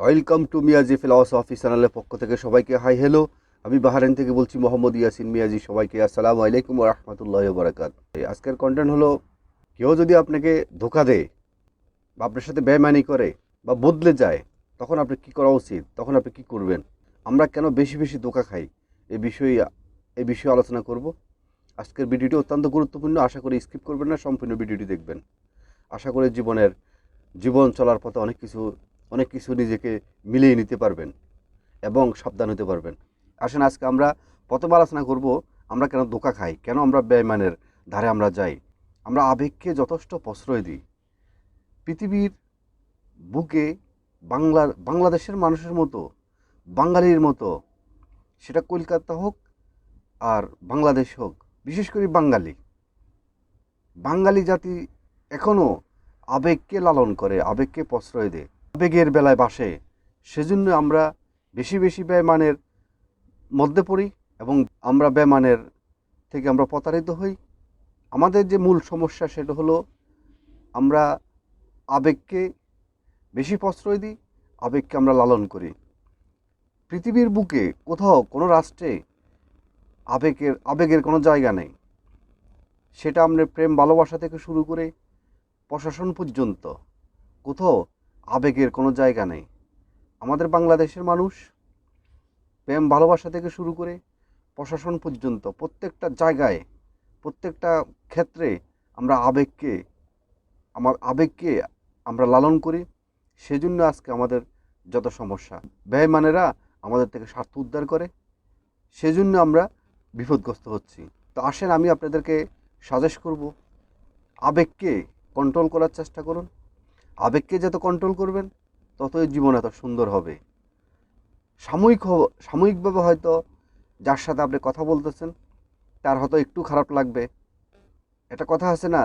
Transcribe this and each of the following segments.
Welcome to Miyaji philosophy চ্যানেলের পক্ষ থেকে সবাইকে হাই হ্যালো। আমি বাহারাইন থেকে বলছি মোহাম্মদ ইয়াসিন মিয়াজি। সবাইকে আসসালামু আলাইকুম ওয়া রাহমাতুল্লাহি ওয়া বারাকাতুহু। আজকের কন্টেন্ট হলো, কেউ যদি আপনাকে ধোঁকা দেয় বা আপনার সাথে বেইমানি করে বা বদলে যায়, তখন আপনি কী করা উচিত, তখন আপনি কী করবেন। আমরা কেন বেশি বেশি ধোঁকা খাই, এই বিষয়ে আলোচনা করব। আজকের ভিডিওটি অত্যন্ত গুরুত্বপূর্ণ, আশা করি স্কিপ করবেন না, সম্পূর্ণ ভিডিওটি দেখবেন। আশা করি জীবন চলার পথে অনেক কিছু নিজেকে মিলিয়ে নিতে পারবেন এবং সাবধান হতে পারবেন। আসেন আজকে আমরা প্রথম আলোচনা করব, আমরা কেন ধোঁকা খাই, কেন আমরা বেঈমানের ধারে আমরা যাই। আমরা আবেগকে যথেষ্ট প্রশ্রয় দিই। পৃথিবীর বুকে বাংলাদেশের মানুষের মতো, বাঙালির মতো, সেটা কলকাতা হোক আর বাংলাদেশ হোক, বিশেষ করে বাঙালি জাতি এখনও আবেগকে লালন করে, আবেগকে প্রশ্রয় দেয়, আবেগের বেলায় বাসে। সেজন্য আমরা বেশি বেশি বেঈমানের মধ্যে পড়ি এবং আমরা বেঈমানের থেকে আমরা প্রতারিত হই। আমাদের যে মূল সমস্যা সেটা হলো, আমরা আবেগকে বেশি প্রশ্রয় দিই, আবেগকে আমরা লালন করি। পৃথিবীর বুকে কোথাও কোনো রাষ্ট্রে আবেগের কোনো জায়গা নেই। সেটা আমরা প্রেম ভালোবাসা থেকে শুরু করে প্রশাসন পর্যন্ত কোথাও আবেগের কোনো জায়গা নেই। আমাদের বাংলাদেশের মানুষ প্রেম ভালোবাসা থেকে শুরু করে প্রশাসন পর্যন্ত প্রত্যেকটা জায়গায়, প্রত্যেকটা ক্ষেত্রে আমরা আবেগকে আমরা লালন করি। সেজন্য আজকে আমাদের যত সমস্যা, বেঈমানেরা আমাদের থেকে স্বার্থ উদ্ধার করে, সেজন্য আমরা বিপদগ্রস্ত হচ্ছি। তো আসেন আমি আপনাদেরকে সাজেস্ট করব, আবেগকে কন্ট্রোল করার চেষ্টা করুন। আবেগকে যত কন্ট্রোল করবেন, ততই জীবন এত সুন্দর হবে। সাময়িকভাবে হয়তো যার সাথে আপনি কথা বলতেছেন তার হয়তো একটু খারাপ লাগবে। একটা কথা আছে না,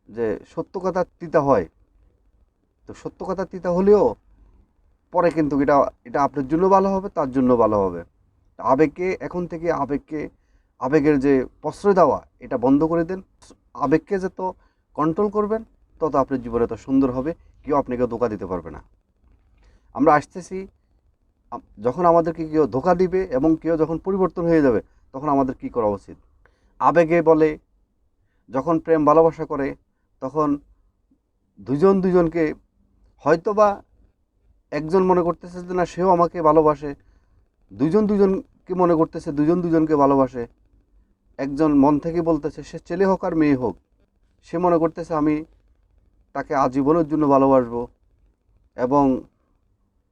যে সত্য কথা তিতা হয়। তো সত্য কথা তিতা হলেও পরে কিন্তু এটা আপনার জন্য ভালো হবে, তার জন্য ভালো হবে। এখন থেকে আবেগের যে প্রশ্রয় দেওয়া, এটা বন্ধ করে দেন। আবেগকে যত কন্ট্রোল করবেন, তত আপনার জীবনে এত সুন্দর হবে, কেউ আপনাকে ধোঁকা দিতে পারবে না। আমরা আসতেছি, যখন আমাদেরকে কেউ ধোঁকা দিবে এবং কেউ যখন পরিবর্তন হয়ে যাবে, তখন আমাদের কি করা উচিত। আবেগে বলে, যখন প্রেম ভালোবাসা করে, তখন দুজনকে হয়তোবা একজন মনে করতেছে যে না, সেও আমাকে ভালোবাসে, দুজনকে মনে করতেছে দুজনকে ভালোবাসে। একজন মন থেকে বলতেছে, সে ছেলে হোক আর মেয়ে হোক, সে মনে করতেছে আমি তাকে আজীবনের জন্য ভালোবাসবো এবং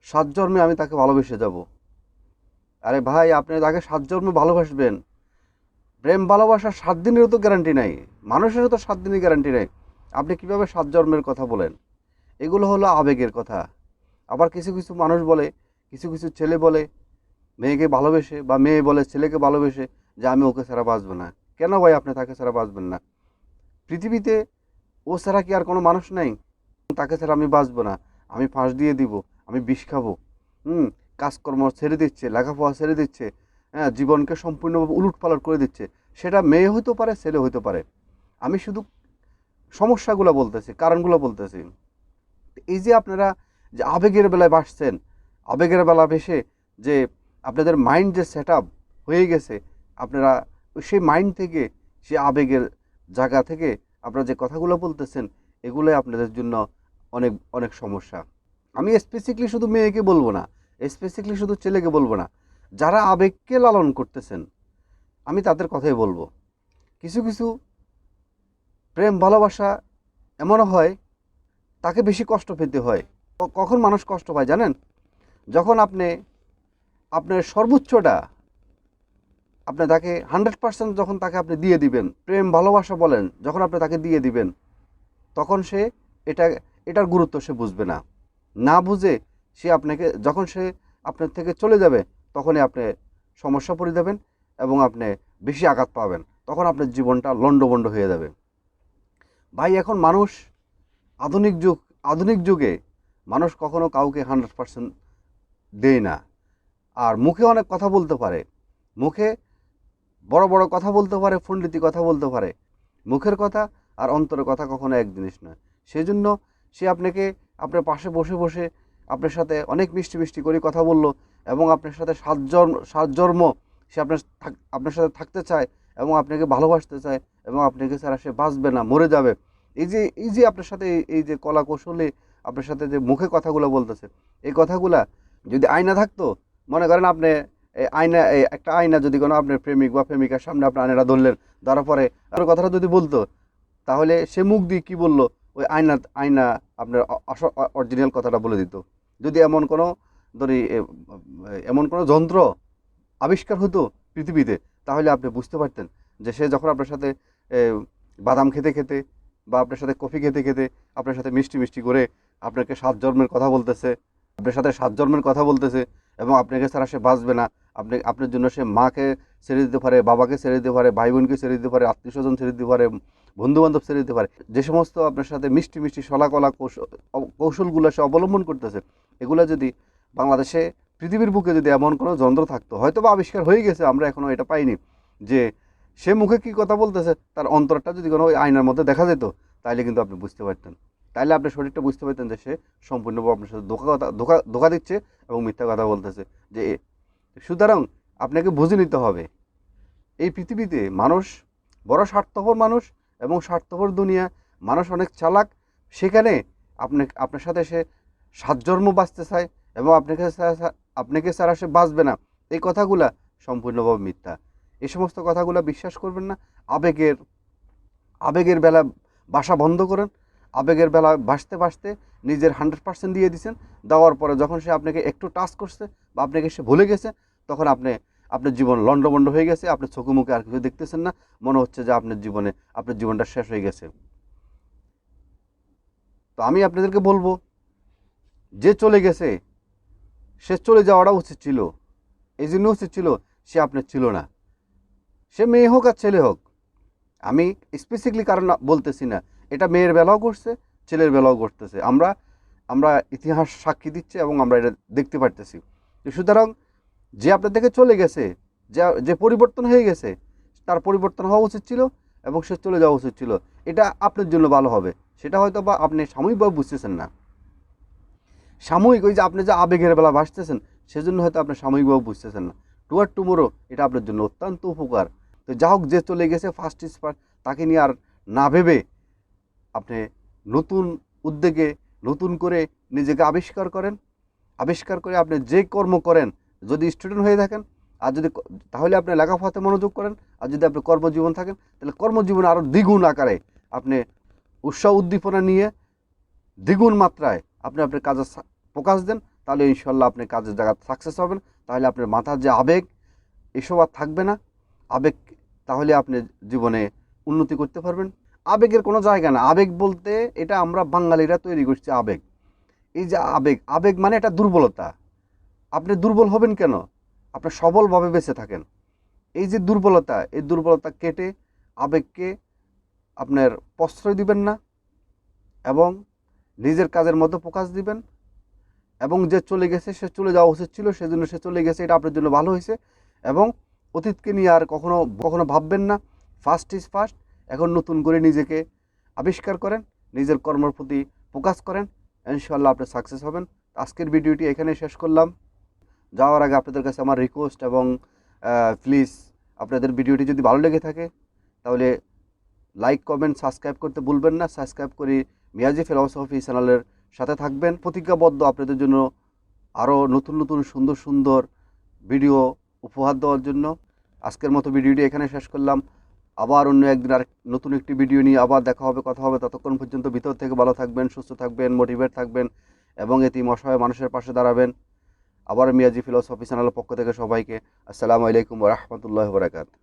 7 জন্মে আমি তাকে ভালোবেসে যাব। আরে ভাই, আপনি তাকে 7 জন্মে ভালোবাসবেন, প্রেম ভালোবাসার 7 দিনেরও তো গ্যারান্টি নাই, মানুষেরও তো 7 দিনের গ্যারান্টি নেই। আপনি কিভাবে 7 জন্মের কথা বলেন? এগুলো হলো আবেগের কথা। আবার কিছু কিছু মানুষ বলে, কিছু কিছু ছেলে বলে মেয়েকে ভালোবেসে, বা মেয়ে বলে ছেলেকে ভালোবেসে, যে আমি ওকে ছাড়া বাঁচবো না। কেন ভাই আপনি তাকে ছাড়া বাঁচবেন না? পৃথিবীতে ও ছাড়া কি আর কোনো মানুষ নাই? তাকে ছাড়া আমি বাঁচবো না, আমি ফাঁস দিয়ে দিব, আমি বিষ খাবো। হুম কাজকর্ম ছেড়ে দিচ্ছে, লেখাপড়া ছেড়ে দিচ্ছে, হ্যাঁ, জীবনকে সম্পূর্ণভাবে উলটপালট করে দিচ্ছে। সেটা মেয়ে হইতে পারে, ছেলে হইতে পারে। আমি শুধু সমস্যাগুলো বলতেছি, কারণগুলো বলতেছি। এই যে আপনারা যে আবেগের বেলায় বাসছেন, আবেগের বেলা ভেসে যে আপনাদের মাইন্ড যে সেট আপ হয়ে গেছে, আপনারা সেই মাইন্ড থেকে, সেই আবেগের জায়গা থেকে আপনারা যে কথাগুলো বলতেছেন, এগুলোই আপনাদের জন্য অনেক অনেক সমস্যা। আমি স্পেসিফিকলি শুধু মেয়েকে বলবো না, স্পেসিফিকলি শুধু ছেলেকে বলবো না, যারা আবেগকে লালন করতেছেন আমি তাদের কথাই বলবো। কিছু কিছু প্রেম ভালোবাসা এমনও হয়, তাকে বেশি কষ্ট পেতে হয়। কখন মানুষ কষ্ট পায় জানেন? যখন আপনার সর্বোচ্চটা আপনি তাকে 100% যখন তাকে আপনি দিয়ে দিবেন, প্রেম ভালোবাসা বলেন, যখন আপনি তাকে দিয়ে দিবেন, তখন সে এটা এটার গুরুত্ব সে বুঝবে না। না বুঝে যখন সে আপনার থেকে চলে যাবে, তখনই আপনি সমস্যা পড়ে যাবেন এবং আপনি বেশি আঘাত পাবেন। তখন আপনার জীবনটা লণ্ডভণ্ড হয়ে যাবে। ভাই, এখন আধুনিক যুগ আধুনিক যুগে মানুষ কখনো কাউকে 100% দেয় না। আর মুখে অনেক কথা বলতে পারে, মুখে বড় বড় কথা বলতে পারে, পণ্ডিতি কথা বলতে পারে। মুখের কথা আর অন্তরের কথা কখনো এক জিনিস নয়। সেজন্য সে আপনাকে আপনার পাশে বসে বসে আপনার সাথে অনেক মিষ্টি মিষ্টি করে কথা বললো এবং আপনার সাথে সাত জন্ম সে আপনার সাথে থাকতে চায় এবং আপনাকে ভালোবাসতে চায় এবং আপনাকে ছাড়া সে বাঁচবে না, মরে যাবে। এই যে আপনার সাথে এই যে কলা কৌশলে আপনার সাথে যে মুখে কথাগুলো বলতেছে, এই কথাগুলা যদি আয়না থাকতো, মনে করেন আপনি একটা আয়না যদি কোনো আপনার প্রেমিক বা প্রেমিকার সামনে আপনি আয়নাটা ধরলেন, ধরার পরে আপনার কথাটা যদি বলতো, তাহলে সে মুখ দিয়ে কি বললো ওই আয়না আপনার অরিজিনাল কথাটা বলে দিত। যদি এমন কোনো যন্ত্র আবিষ্কার হতো পৃথিবীতে, তাহলে আপনি বুঝতে পারতেন যে সে যখন আপনার সাথে এ, বাদাম খেতে খেতে বা আপনার সাথে কফি খেতে খেতে আপনার সাথে মিষ্টি মিষ্টি করে আপনাকে সাত জন্মের কথা বলতেছে, আপনার সাথে সাত জন্মের কথা বলতেছে এবং আপনাকে ছাড়া সে বাঁচবে না। আপনার জন্য সে মাকে ছেড়ে দিতে পারে, বাবাকে ছেড়ে দিতে পারে, ভাই বোনকে ছেড়ে দিতে পারে, আত্মীয় স্বজন ছেড়ে দিতে পারে, বন্ধু বান্ধব ছেড়ে দিতে পারে। যে সমস্ত আপনার সাথে মিষ্টি মিষ্টি শলাকলা কৌশলগুলো সে অবলম্বন করতেছে, এগুলো যদি বাংলাদেশে পৃথিবীর বুকে যদি এমন কোনো যন্ত্র থাকতো, হয়তো বা আবিষ্কার হয়ে গেছে, আমরা এখনও এটা পাইনি, যে সে মুখে কি কথা বলতেছে তার অন্তরটা যদি কোনো ওই আয়নার মধ্যে দেখা যেত, তাহলে কিন্তু আপনি বুঝতে পারতেন, তাহলে আপনার শরীরটা বুঝতে পারতেন যে সে সম্পূর্ণভাবে আপনার সাথে ধোকা দিচ্ছে এবং মিথ্যা কথা বলতেছে। যে সুতরাং আপনাকে বুঝে নিতে হবে, এই পৃথিবীতে মানুষ বড় স্বার্থপর মানুষ এবং স্বার্থপর দুনিয়া, মানুষ অনেক চালাক। সেখানে আপনার সাথে সে সাত জন্ম বাঁচতে চায় এবং আপনাকে ছাড়া সে বাঁচবে না, এই কথাগুলা সম্পূর্ণভাবে মিথ্যা। এই সমস্ত কথাগুলো বিশ্বাস করবেন না। আবেগের বেলা বাসা বন্ধ করেন। আবেগের বেলা ভাসতে ভাসতে নিজের 100% দিয়ে দিচ্ছেন, দেওয়ার পরে যখন সে আপনাকে একটু টাচ করছে বা আপনাকে সে ভুলে গেছে, তখন আপনার জীবন লন্ডভন্ড হয়ে গেছে, আপনি চোখে মুখে আর কিছু দেখতেছেন না, মনে হচ্ছে যে আপনার জীবনটা শেষ হয়ে গেছে। তো আমি আপনাদেরকে বলবো, যে চলে গেছে সে চলে যাওয়াটা উচিত ছিল, এই জন্য উচিত ছিল সে আপনার ছিল না। সে মেয়ে হোক আর ছেলে হোক, আমি স্পেসিফিকলি কারণ বলতেছি না, এটা মেয়ের বেলাও করছে, ছেলের বেলাও করতেছে। আমরা ইতিহাস সাক্ষী দিচ্ছে এবং আমরা এটা দেখতে পারতেছি। সুতরাং যে আপনার থেকে চলে গেছে, যে পরিবর্তন হয়ে গেছে, তার পরিবর্তন হওয়া উচিত ছিল এবং সে চলে যাওয়া উচিত ছিল। এটা আপনার জন্য ভালো হবে। সেটা হয়তো বা আপনি সাময়িকভাবে বুঝতেছেন না, সাময়িক ওই যে আপনি যে আবেগের বেলা ভাসতেছেন, সেজন্য হয়তো আপনি সাময়িকভাবে বুঝতেছেন না। টুয়ার টুমোরো এটা আপনার জন্য অত্যন্ত উপকার। তো যা হোক, যে চলে গেছে ফার্স্ট ইজ ফার্স্ট, তাকে নিয়ে আর না ভেবে আপনি নতুন উদ্যোগে নতুন করে নিজেকে আবিষ্কার করে আপনি যে কর্ম করেন, যদি স্টুডেন্ট হয়ে থাকেন আর তাহলে আপনি লেখাপড়াতে মনোযোগ করেন, আর যদি আপনি কর্মজীবন থাকেন তাহলে কর্মজীবনে আরও দ্বিগুণ আকারে আপনি উৎসাহ উদ্দীপনা নিয়ে দ্বিগুণ মাত্রায় আপনি আপনার কাজে ফোকাস দেন, তাহলে ইনশাল্লাহ আপনি কাজের জায়গায় সাকসেস হবেন। তাহলে আপনার মাথার যে আবেগ, এসব আর থাকবে না। তাহলে আপনি জীবনে উন্নতি করতে পারবেন। আবেগের কোনো জায়গা না। আবেগ বলতে এটা আমরা বাঙালিরা তৈরি করছি আবেগ। এই যে আবেগ মানে এটা দুর্বলতা। আপনি দুর্বল হবেন কেন? আপনি সবলভাবে বেঁচে থাকেন। এই যে দুর্বলতা, এই দুর্বলতা কেটে আবেগকে আপনার প্রশ্রয় দিবেন না এবং নিজের কাজের মধ্যে ফোকাস দিবেন। এবং যে চলে গেছে সে চলে যাওয়া উচিত ছিল, সেজন্য সে চলে গেছে, এটা আপনার জন্য ভালো হয়েছে। এবং অতীতকে নিয়ে আর কখনো ভাববেন না। First is first. এখন নতুন করে নিজেকে আবিষ্কার করেন, নিজের কর্মের প্রতি ফোকাস করেন, ইনশাআল্লাহ আপনি সাকসেস হবেন। আজকের ভিডিওটি এখানে শেষ করলাম। যাওয়ার আগে আপনাদের কাছে আমার রিকোয়েস্ট এবং প্লিজ, আপনাদের ভিডিওটি যদি ভালো লেগে থাকে তাহলে লাইক, কমেন্ট, সাবস্ক্রাইব করতে ভুলবেন না। সাবস্ক্রাইব করে মিয়াজি ফিলসফি চ্যানেলের সাথে থাকবেন। প্রতিজ্ঞাবদ্ধ আপনাদের জন্য আরও নতুন নতুন সুন্দর সুন্দর ভিডিও উপহার দেওয়ার জন্য। আজকের মতো ভিডিওটি এখানে শেষ করলাম। আবার অন্য একদিন আর নতুন একটি ভিডিও নিয়ে আবার দেখা হবে, কথা হবে। ততক্ষণ পর্যন্ত ভিতর থেকে ভালো থাকবেন, সুস্থ থাকবেন, মোটিভেট থাকবেন এবং এতিম অসহায় মানুষের পাশে দাঁড়াবেন। আবার মিয়াজি ফিলসফি চ্যানেলের পক্ষ থেকে সবাইকে আসসালামু আলাইকুম ওয়া রাহমাতুল্লাহি ওয়া বারাকাতুহু।